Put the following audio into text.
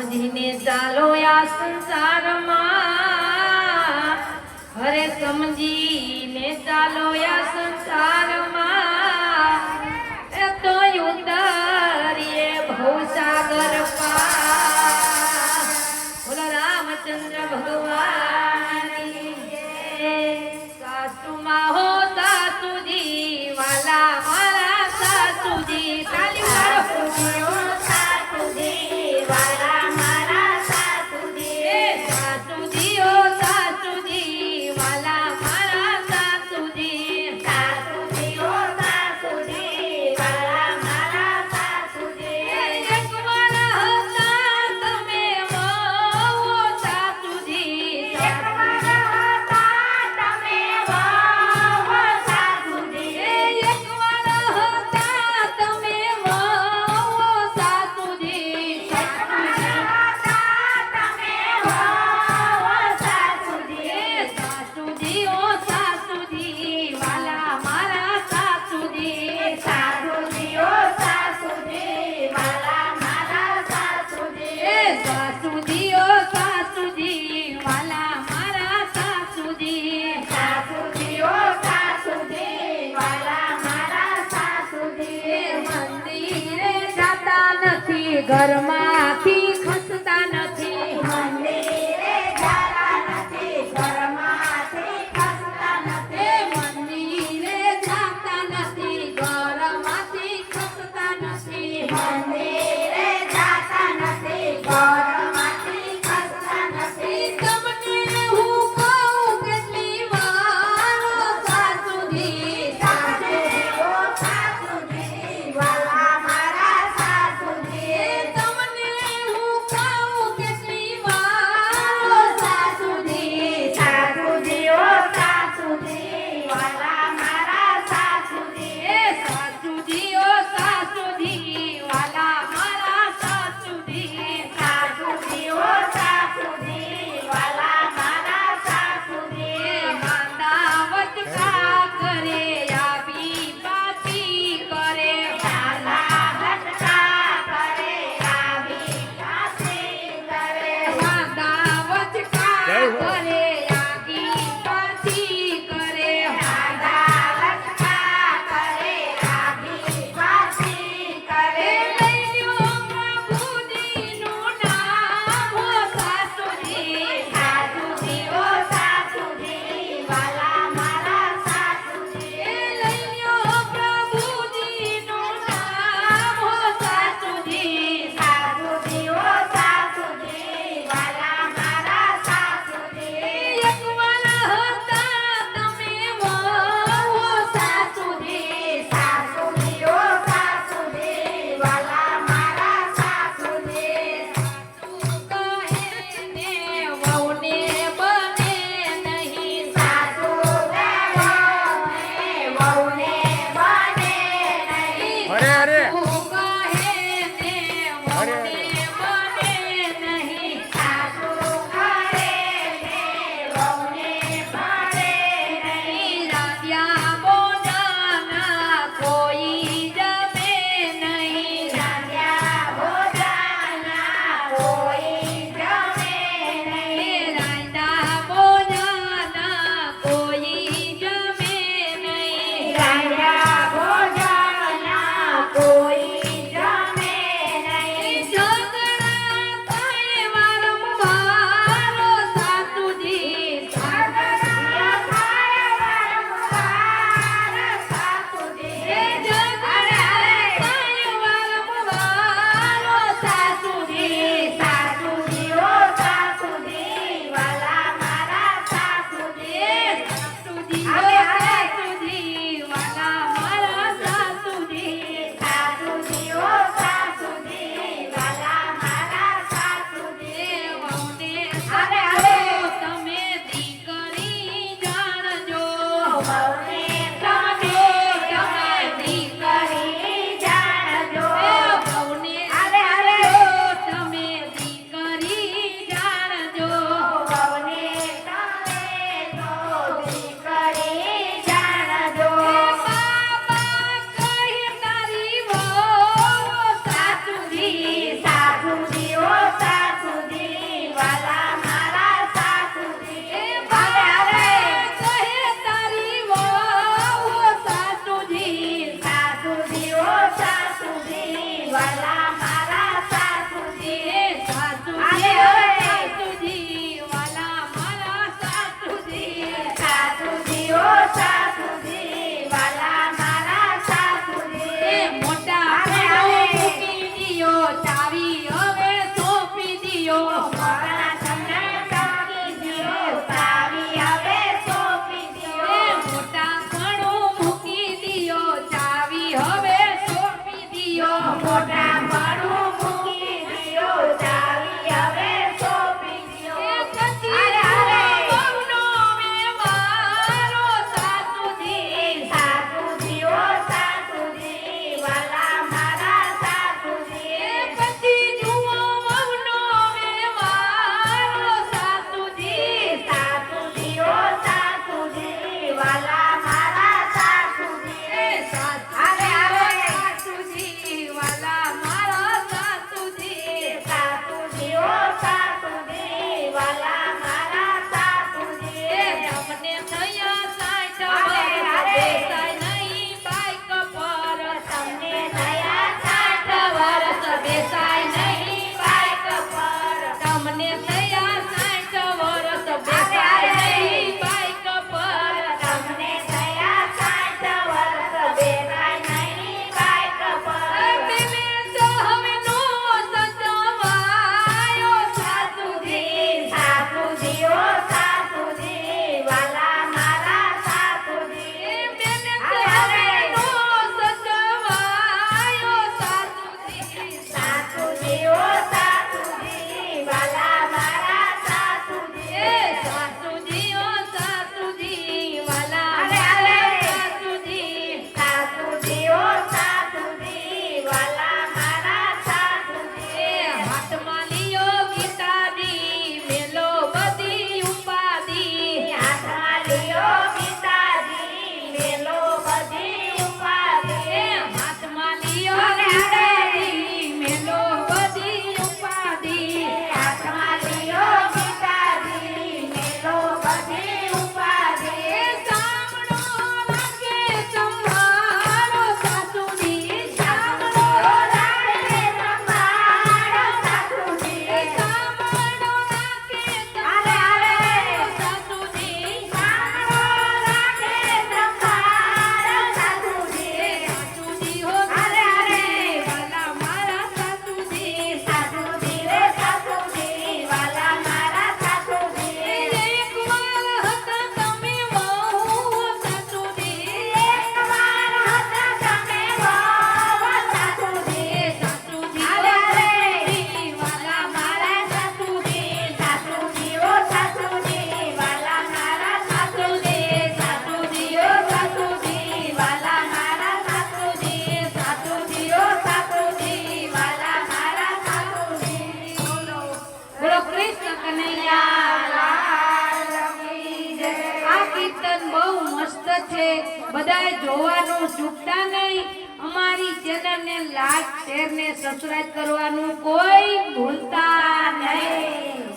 સમજીને ચાલો આ સંસારમાં, હરે સમજીને ચાલો આ સંસારમાં, એ તો ઉતારીએ ભવસાગર પાર. બોલો રામચંદ્ર ભગવાન સાસુમાં હો સાસુજી વાલા મારા સાસુજી તાલી મારો સાસુજી વાલા મારા સાસુજી સાસુજી ઓ સાસુજી વાલા મારા સાસુજી સાસુજી ઓ સાસુજી વાલા મારા સાસુજી એક મારા હતા તમે વહુ સાસુજી એક મારા હતા તમે વહુ સાસુજી એક મારા હતા તમે વહુ સાસુજી એક મારા હતા તમે વહુ સાસુજી સાસુજી ઓ સાસુજી વાલા મારા સાસુજી સાસુજી ઓ સાસુજી વાલા મારા સાસુજી સાસુજી ઓ સાસુજી વાલા મારા સાસુજી સાસુજી ઓ સાસુજી વાલા મારા સાસુજી મંદિરે જાતા નથી ઘરમાંથી ખસતા નથી મંદિરે જાતા નથી ઘરમાંથી ખસતા નથી મંદિરે જાતા નથી ઘરમાંથી ખસતા નથી મંદિરે જાતા નથી ઘરમાંથી ખસતા નથી તમને હું કહું કેટલી વાર સાસુજી સાસુજી ઓ સાસુજી વાલા મારા સાસુજી તમને હું કહું છે બધાએ જોવાનું ચૂકતા નહીં. અમારી ચેનલને લાઈક શેર ને સબસ્ક્રાઇબ કરવાનું કોઈ ભૂલતા નહીં.